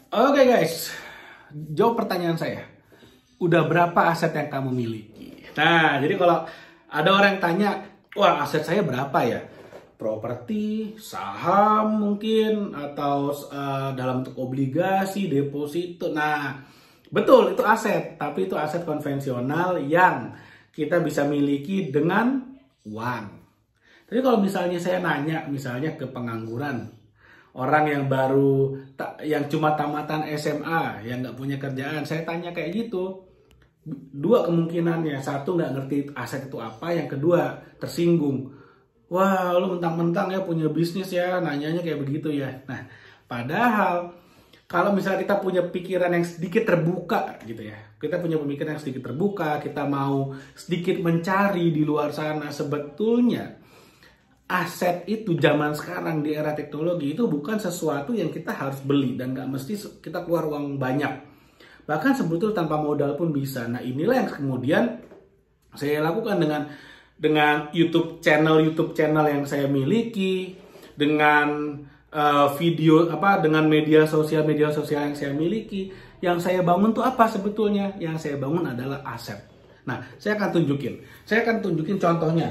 Oke guys, jawab pertanyaan saya. Udah berapa aset yang kamu miliki? Nah, jadi kalau ada orang yang tanya, wah aset saya berapa ya? Properti, saham mungkin, atau dalam bentuk obligasi, deposito. Nah, betul itu aset, tapi itu aset konvensional yang kita bisa miliki dengan uang. Tapi kalau misalnya saya nanya, misalnya ke pengangguran, orang yang baru, yang cuma tamatan SMA, yang nggak punya kerjaan, saya tanya kayak gitu. Dua kemungkinannya, satu nggak ngerti aset itu apa, yang kedua tersinggung. Wah, lu mentang-mentang ya punya bisnis ya, nanyanya kayak begitu ya. Nah, padahal kalau misalnya kita punya pikiran yang sedikit terbuka gitu ya, kita punya pemikiran yang sedikit terbuka, kita mau sedikit mencari di luar sana, sebetulnya aset itu zaman sekarang di era teknologi itu bukan sesuatu yang kita harus beli dan nggak mesti kita keluar uang banyak. Bahkan sebetulnya tanpa modal pun bisa. Nah, inilah yang kemudian saya lakukan dengan YouTube channel yang saya miliki, dengan dengan media sosial yang saya miliki. Yang saya bangun tuh apa sebetulnya? Yang saya bangun adalah aset. Nah, saya akan tunjukin contohnya.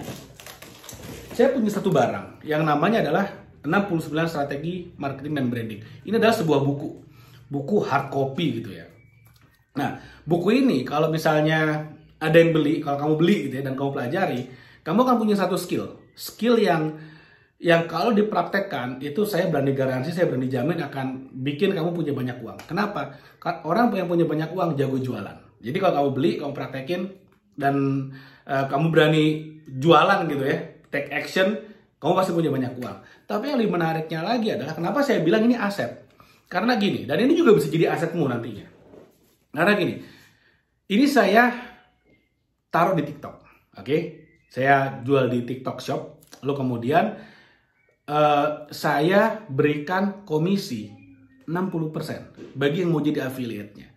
Saya punya satu barang yang namanya adalah 69 Strategi Marketing dan Branding. Ini adalah sebuah buku hard copy gitu ya. Nah, buku ini kalau misalnya ada yang beli, kalau kamu beli gitu ya dan kamu pelajari, kamu akan punya satu skill yang kalau dipraktekkan itu saya berani garansi, saya berani jamin akan bikin kamu punya banyak uang. Kenapa? Orang yang punya banyak uang jago jualan. Jadi kalau kamu beli, kamu praktekin dan kamu berani jualan gitu ya, take action, kamu pasti punya banyak uang. Tapi yang lebih menariknya lagi adalah kenapa saya bilang ini aset. Karena gini, dan ini juga bisa jadi asetmu nantinya. Karena gini, ini saya taruh di TikTok, oke? Saya jual di TikTok Shop, lalu kemudian saya berikan komisi 60% bagi yang mau jadi affiliate-nya.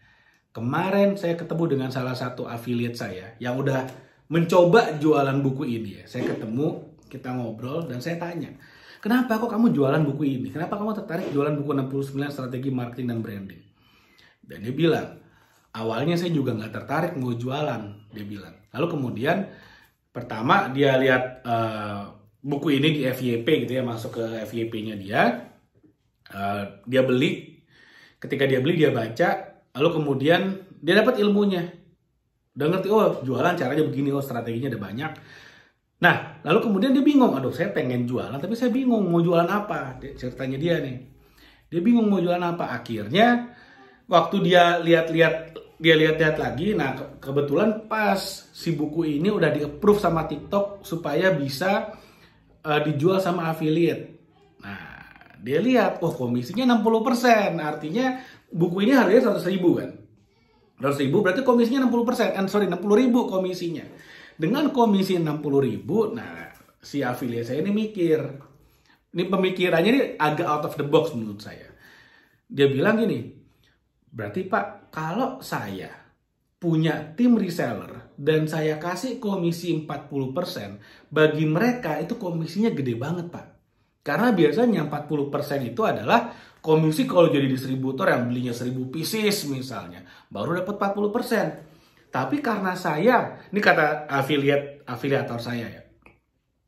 Kemarin saya ketemu dengan salah satu affiliate saya yang udah mencoba jualan buku ini ya. Saya ketemu, kita ngobrol dan saya tanya, kenapa kok kamu jualan buku ini? Kenapa kamu tertarik jualan buku 69 Strategi Marketing dan Branding? Dan dia bilang, awalnya saya juga nggak tertarik mau jualan, dia bilang. Lalu kemudian, pertama dia lihat buku ini di FYP gitu ya, masuk ke FYP-nya dia. Dia beli, ketika dia beli dia baca, lalu kemudian dia dapat ilmunya. Udah ngerti, oh jualan caranya begini, oh strateginya ada banyak. Nah, lalu kemudian dia bingung, aduh saya pengen jualan, tapi saya bingung mau jualan apa. Ceritanya dia nih, dia bingung mau jualan apa. Akhirnya, waktu dia lihat-lihat lagi, nah kebetulan pas si buku ini udah di-approve sama TikTok supaya bisa dijual sama affiliate. Nah, dia lihat, oh komisinya 60%, artinya buku ini harganya 100.000 kan. 100.000 berarti komisinya 60%, 60.000 komisinya. Dengan komisi 60.000, nah si affiliate saya ini mikir. Ini pemikirannya ini agak out of the box menurut saya. Dia bilang gini, berarti Pak, kalau saya punya tim reseller dan saya kasih komisi 40%, bagi mereka itu komisinya gede banget Pak. Karena biasanya 40% itu adalah komisi kalau jadi distributor yang belinya 1.000 pieces misalnya, baru dapat 40%. Tapi karena saya, ini kata afiliator saya ya.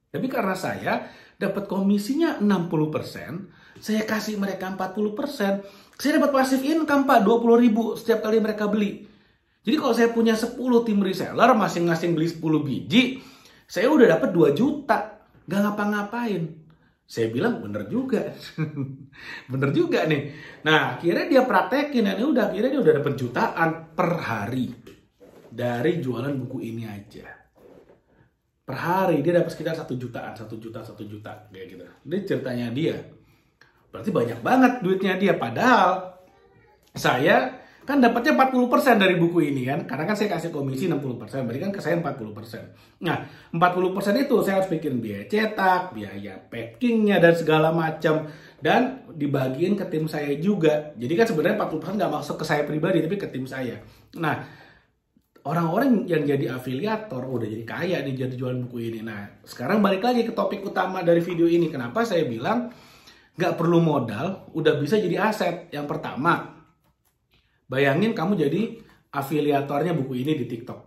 Tapi karena saya dapat komisinya 60%, saya kasih mereka 40%, saya dapat passive income Pak 20.000 setiap kali mereka beli. Jadi kalau saya punya 10 tim reseller, masing-masing beli 10 biji, saya udah dapat 2 juta, gak ngapa-ngapain. Saya bilang bener juga. Bener juga nih. Nah akhirnya dia praktekin dan akhirnya dia udah dapat jutaan per hari dari jualan buku ini aja. Per hari dia dapat sekitar 1 jutaan, 1 juta kayak gitu. Ini ceritanya dia. Berarti banyak banget duitnya dia. Padahal saya kan dapatnya 40% dari buku ini kan. Karena kan saya kasih komisi 60%, berarti kan ke saya 40%. Nah, 40% itu saya harus bikin biaya cetak, biaya packingnya dan segala macam. Dan dibagiin ke tim saya juga. Jadi kan sebenarnya 40% nggak masuk ke saya pribadi, tapi ke tim saya. Nah, orang-orang yang jadi afiliator udah jadi kaya nih jadi jualan buku ini. Nah, sekarang balik lagi ke topik utama dari video ini. Kenapa saya bilang nggak perlu modal, udah bisa jadi aset. Yang pertama, Bayangin kamu jadi afiliatornya buku ini di TikTok.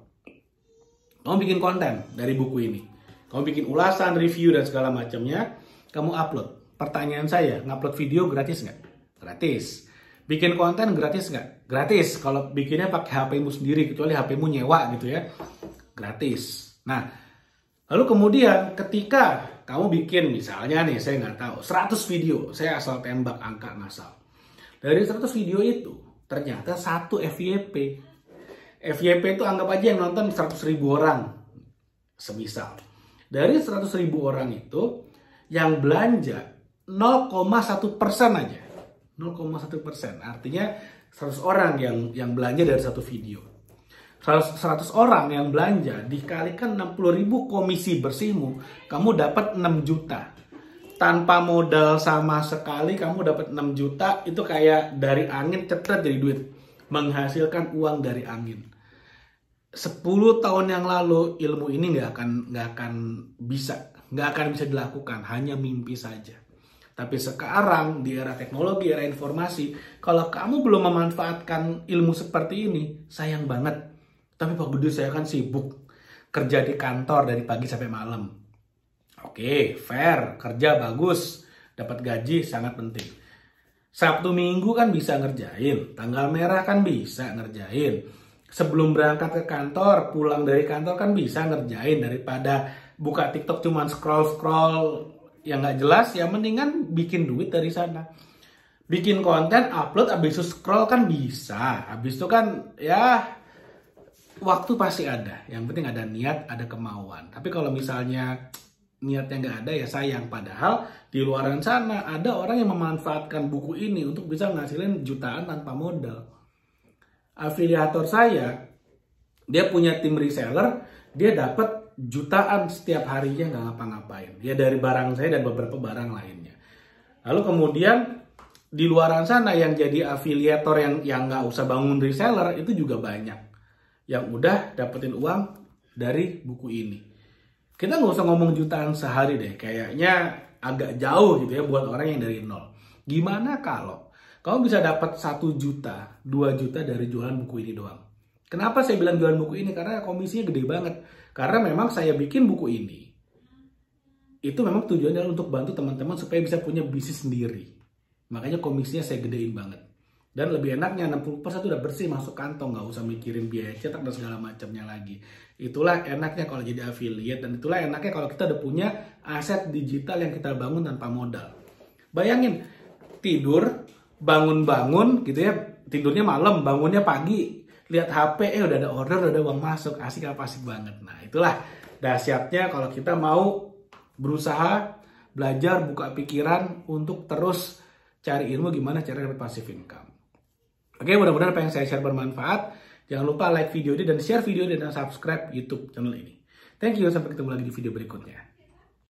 Kamu bikin konten dari buku ini. Kamu bikin ulasan, review, dan segala macamnya. Kamu upload. Pertanyaan saya, ngupload video gratis nggak? Gratis. Bikin konten gratis nggak? Gratis. Kalau bikinnya pakai HP-mu sendiri, kecuali HP-mu nyewa gitu ya. Gratis. Nah, lalu kemudian ketika kamu bikin misalnya nih, saya nggak tahu, 100 video. Saya asal tembak angka ngasal. Dari 100 video itu, ternyata 1 FYP. FYP itu anggap aja yang nonton 100.000 orang. Semisal. Dari 100.000 orang itu, yang belanja 0,1% aja. 0,1%. Artinya 100 orang yang belanja dari satu video. 100 orang yang belanja dikalikan 60.000 komisi bersihmu, kamu dapat 6 juta. Tanpa modal sama sekali kamu dapat 6 juta, itu kayak dari angin cepet jadi duit. Menghasilkan uang dari angin. 10 tahun yang lalu ilmu ini nggak akan bisa dilakukan, hanya mimpi saja. Tapi sekarang di era teknologi, era informasi, kalau kamu belum memanfaatkan ilmu seperti ini, sayang banget. Tapi Pak Budi, saya kan sibuk kerja di kantor dari pagi sampai malam. Oke, fair, kerja bagus, dapat gaji sangat penting. Sabtu Minggu kan bisa ngerjain, tanggal merah kan bisa ngerjain. Sebelum berangkat ke kantor, pulang dari kantor kan bisa ngerjain. Daripada buka TikTok cuman scroll-scroll yang nggak jelas, ya mendingan bikin duit dari sana. Bikin konten, upload, abis itu scroll kan bisa. Abis itu kan ya waktu pasti ada. Yang penting ada niat, ada kemauan. Tapi kalau misalnya niatnya nggak ada, ya sayang. Padahal di luaran sana ada orang yang memanfaatkan buku ini untuk bisa ngasilin jutaan tanpa modal. Afiliator saya, dia punya tim reseller, dia dapat jutaan setiap harinya nggak ngapa-ngapain. Ya dari barang saya dan beberapa barang lainnya. Lalu kemudian di luaran sana yang jadi afiliator yang nggak usah bangun reseller itu juga banyak. Yang udah dapetin uang dari buku ini. Kita nggak usah ngomong jutaan sehari deh, kayaknya agak jauh gitu ya buat orang yang dari nol. Gimana kalau kamu bisa dapat 1 juta, 2 juta dari jualan buku ini doang? Kenapa saya bilang jualan buku ini? Karena komisinya gede banget. Karena memang saya bikin buku ini, itu memang tujuannya adalah untuk bantu teman-teman supaya bisa punya bisnis sendiri. Makanya komisinya saya gedein banget. Dan lebih enaknya 60% itu udah bersih masuk kantong, nggak usah mikirin biaya cetak dan segala macamnya lagi. Itulah enaknya kalau jadi affiliate, dan itulah enaknya kalau kita udah punya aset digital yang kita bangun tanpa modal. Bayangin, tidur, bangun-bangun gitu ya, tidurnya malam, bangunnya pagi, lihat HP, udah ada order, udah ada uang masuk, asik apa asik banget. Nah itulah dahsyatnya kalau kita mau berusaha, belajar, buka pikiran untuk terus cari ilmu gimana cara dapat passive income. Oke, mudah-mudahan apa yang saya share bermanfaat. Jangan lupa like video ini dan share video ini dan subscribe YouTube channel ini. Thank you, sampai ketemu lagi di video berikutnya.